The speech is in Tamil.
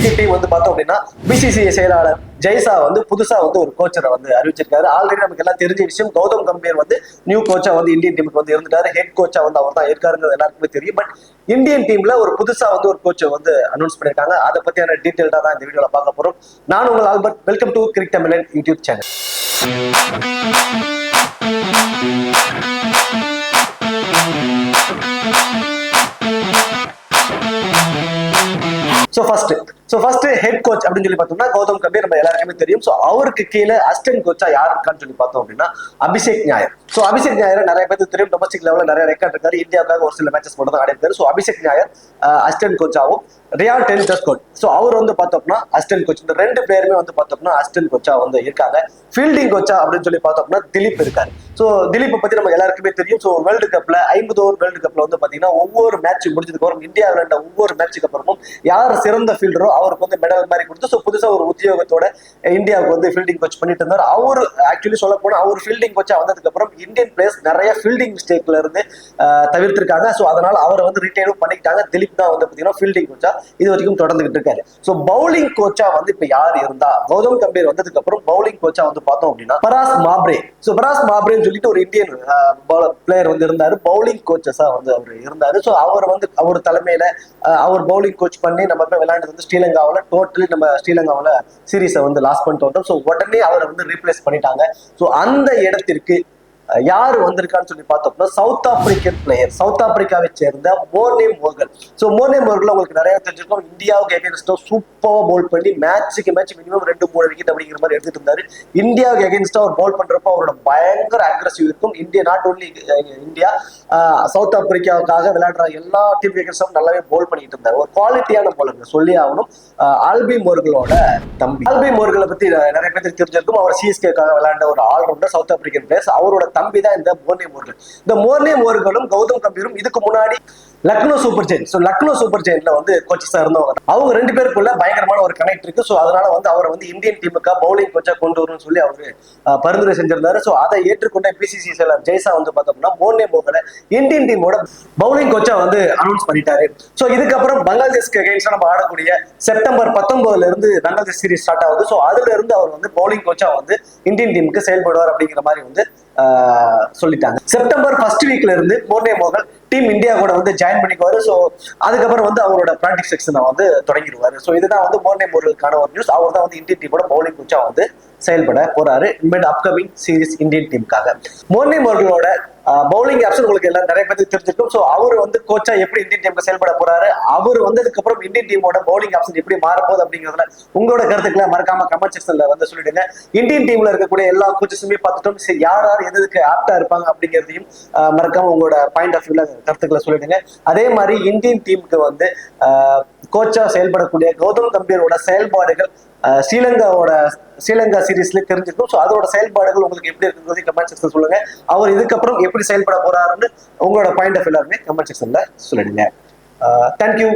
கிரிக்கெட் டீம் வந்து பார்த்தோம் அப்படின்னா பிசிசிஐ செயலாளர் ஜெய்சா வந்து புதுசா வந்து ஒரு கோச்சரை வந்து அறிவிச்சிருக்காரு. ஆல்ரெடி நமக்கு எல்லாம் தெரிஞ்ச விஷயம், கௌதம் கம்பீர் வந்து நியூ கோச்சா வந்து இந்தியன் டீமுக்கு வந்து இருந்துட்டாரு. ஹெட் கோச்சா வந்து அவர் தான் இருக்காருங்கிறது எல்லாருக்குமே தெரியும். பட் இந்தியன் டீம்ல ஒரு புதுசா வந்து ஒரு கோச்சை வந்து அனௌன்ஸ் பண்ணிருக்காங்க. அதை பத்தியான டீட்டெயில்டா தான் இந்த வீடியோல பார்க்க போறோம். நான் உங்கள் ஆல்பர்ட். வெல்கம் டு கிரிக் தமிழன் YouTube channel. First head coach அப்படின்னு சொல்லி பார்த்தோம்னா கௌதம் கம்பீர் நம்ம எல்லாருக்குமே தெரியும். ஸோ அவருக்கு கீழே அசிஸ்டன்ட் கோச்சா யார் இருக்கான்னு சொல்லி பார்த்தோம் அப்படின்னா அபிஷேக் நாயர். ஸோ அபிஷேக் நாயர் நிறைய பேருக்கு தெரியும், டொமஸ்டிக் லெவலில் நிறைய ரெக்கார்ட் இருக்காரு. இந்தியாவுக்காக ஒரு சில மேட்சஸ் மட்டும் தான் ஆடி இருக்காரு. ஸோ அபிஷேக் நாயர் அசிஸ்டன்ட் கோச்சாவும், ரியால் டெலிஸ்கோட் ஸோ அவர் வந்து பார்த்தோம்னா அசிஸ்டன்ட் கோச். இந்த ரெண்டு பேருமே வந்து பார்த்தோம்னா அசிஸ்டன்ட் கோச்சா வந்து இருக்காங்க. ஃபீல்டிங் கோச்சா அப்படின்னு சொல்லி பார்த்தோம்னா திலீப் இருக்காரு. ஸோ திலீப்பை பத்தி நம்ம எல்லாருக்குமே தெரியும். ஸோ வேர்ல்டு கப்ல 50 ஓவர் வேர்ல்டு கப்ல வந்து பாத்தீங்கன்னா ஒவ்வொரு மேட்ச் முடிஞ்சதுக்கு அப்புறம் இந்தியா விளையாண்ட ஒவ்வொரு மேட்சுக்கு அப்புறமும் யார் சிறந்த ஃபீல்டரோ அவருக்கு வந்து மெடல் மாதிரி கொடுத்து ஸோ புதுசா ஒரு உத்தியோகத்தோட இந்தியாவுக்கு வந்து ஃபீல்டிங் கோச் பண்ணிட்டு இருந்தார். அவர் ஆக்சுவலி சொல்ல போனா அவர் ஃபீல்டிங் கோச்சா வந்ததுக்கு அப்புறம் இந்தியன் பிளேயர்ஸ் நிறைய ஃபீல்டிங் மிஸ்டேக்ல இருந்து தவிர்த்திருக்காங்க. ஸோ அதனால அவரை வந்து ரிட்டைனும் பண்ணிக்கிட்டாங்க. திலீப் தான் வந்து பாத்தீங்கன்னா ஃபீல்டிங் கோச்சா இது வரைக்கும் தொடர்ந்துகிட்டு இருக்காரு. ஸோ பவுலிங் கோச்சா வந்து இப்ப யார் இருந்தா, கௌதம் கம்பீர் வந்ததுக்கு அப்புறம் பவுலிங் கோச்சா வந்து பார்த்தோம் அப்படின்னா பராஸ் மாப்ரே. ஸோ பராஸ் மாப்ரேன்னு சொல்லிட்டு ஒரு இந்தியன் பிளேயர் வந்து இருந்தாரு, பவுலிங் கோச்சஸா வந்து அவர் இருந்தாரு. ஸோ அவர் வந்து அவர் தலைமையில அவர் பவுலிங் கோச் பண்ணி நம்ம போய் விளையாண்டது வந்து ஸ்ரீலங்காவில் டோட்டலி நம்ம ஸ்ரீலங்காவில் சீரீஸை வந்து லாஸ் பண்ணிட்டு வந்தோம். ஸோ உடனே அவரை வந்து ரீப்ளேஸ் பண்ணிட்டாங்க. ஸோ அந்த இடத்திற்கு யார் வந்திருக்கான்னு சொல்லி பார்த்தோம்னா சவுத் ஆப்பிரிக்கன் பிளேயர், சவுத் ஆப்பிரிக்காவை சேர்ந்த Morne Morgan. So Morne Morgan உங்களுக்கு நிறைய தெரிஞ்சிருக்கும், இந்தியாவுக்கு எகென்ஸ்டா சூப்பரா பவுல் பண்ணி மேட்சுக்கு மேட்ச் மினிமம் 2-3 விக்கெட் அப்படிங்கிற மாதிரி எடுத்துட்டு இருந்தாரு. இந்தியாவுக்கு எகென்ஸ்டா அவர் பவுல் பண்றப்போ அவரோட பயங்கர அக்ரெசிவ் இருக்கும். India not only India, south ஆப்பிரிக்காவுக்காக விளையாடுற எல்லா டீம் எகென்ஸ்டும் நல்லாவே பவுல் பண்ணிட்டு இருந்தாரு. ஒரு குவாலிட்டியான பவுலர் சொல்லி ஆகணும். ஆல்பி மோர்கலோட தம்பி, ஆல்பி மோர்கலை பத்தி நிறைய பேருக்கு தெரிஞ்சிருக்கும். அவர் சிஎஸ்கேக்காக விளையாண்ட ஒரு ஆல்ரவுண்டர் சவுத் ஆப்பிரிக்கன் பிளேயர். அவரோட தம்பி தான் இந்த மோர்னே மோர்கன். இந்த மோர்னே மோர்கனும் கௌதம் கம்பீரும் இதுக்கு முன்னாடி Lucknow super giants, so Lucknow super ஜெயின்ல வந்து கோச்சஸா இருந்தவங்க. அவங்க ரெண்டு பேருக்குள்ள பயங்கரமான ஒரு கனெக்ட் இருக்கு. ஸோ அதனால வந்து அவரை வந்து இந்தியன் டீமுக்கா பவுலிங் கோச்சா கொண்டு வரணும்னு சொல்லி அவரு பரிந்துரை செஞ்சிருந்தாரு. ஸோ அதை ஏற்றுக்கொண்ட பிசிசி செயலர் ஜெய்சா வந்து பார்த்தோம்னா மோர்னே மோர்கனை இந்தியன் டீமோட பவுலிங் கோச்சா வந்து அனௌன்ஸ் பண்ணிட்டாரு. ஸோ இதுக்கப்புறம் பங்களாதேஷ்க்கு அகைன்ஸ்டா நம்ம ஆடக்கூடிய செப்டம்பர் 19 இருந்து பங்களாதேஷ் சீரிஸ் ஸ்டார்ட் ஆகுது. ஸோ அதுல இருந்து அவர் வந்து பவுலிங் கோச்சா வந்து இந்தியன் டீமுக்கு செயல்படுவார் அப்படிங்கிற மாதிரி வந்து சொல்லிட்டாங்க. செப்டம்பர் ஃபர்ஸ்ட் வீக்ல இருந்து மோர்னே மோர்கன் டீம் இந்தியா கூட வந்து ஜாயின் பண்ணிக்குவாரு. ஸோ அதுக்கப்புறம் வந்து அவரோட பிராக்டிஸ் செக்ஷனை வந்து தொடங்கிடுவாரு. ஸோ இதுதான் வந்து மோர்னே மோர்கனுக்கான ஒரு நியூஸ். அவர் தான் வந்து இந்தியன் டீமோட பவுலிங் கோச்சா வந்து செயல்பட போறாரு இனிமேல் அப்கமிங் சீரிஸ் இந்தியன் டீமுக்காக. மோர்னே மோர்கனோட பவுலிங் ஆப்ஷன் உங்களுக்கு எல்லாம் நிறைய பேருக்கு தெரிஞ்சிருக்கும். ஸோ அவர் வந்து கோச்சா எப்படி இந்தியன் டீமுக்கு செயல்பட போறாரு, அவர் வந்ததுக்கு அப்புறம் இந்தியன் டீமோட பவுலிங் ஆப்ஷன் எப்படி மாறப்போகுது அப்படிங்கிறதுல உங்களோட கருத்துக்களை மறக்காம கமெண்ட் செக்ஷன்ல வந்து சொல்லிடுங்க. இந்தியன் டீம்ல இருக்கக்கூடிய எல்லா கோச்சஸுமே பார்த்துட்டோம், யார் யார் எதுக்கு ஆப்டா இருப்பாங்க அப்படிங்கிறதையும் மறக்காம உங்களோட பாயிண்ட் ஆஃப் வியூல கருத்துக்களை சொல்லிடுங்க. அதே மாதிரி இந்தியன் டீமுக்கு வந்து கோச்சா செயல்படக்கூடிய கௌதம் கம்பீரோட செயல்பாடுகள் ஸ்ரீலங்கா சீரீஸ்ல தெரிஞ்சிருக்கும். ஸோ அதோட செயல்பாடுகள் உங்களுக்கு எப்படி இருக்குங்கிறது கமெண்ட் செக்ஷன் சொல்லுங்க. அவர் இதுக்கப்புறம் எப்படி செயல்பட போறாருன்னு உங்களோட பாயிண்ட் ஆஃப் எல்லாருமே கமெண்ட் செக்ஷன்ல சொல்லிடுங்க. தேங்க்யூ.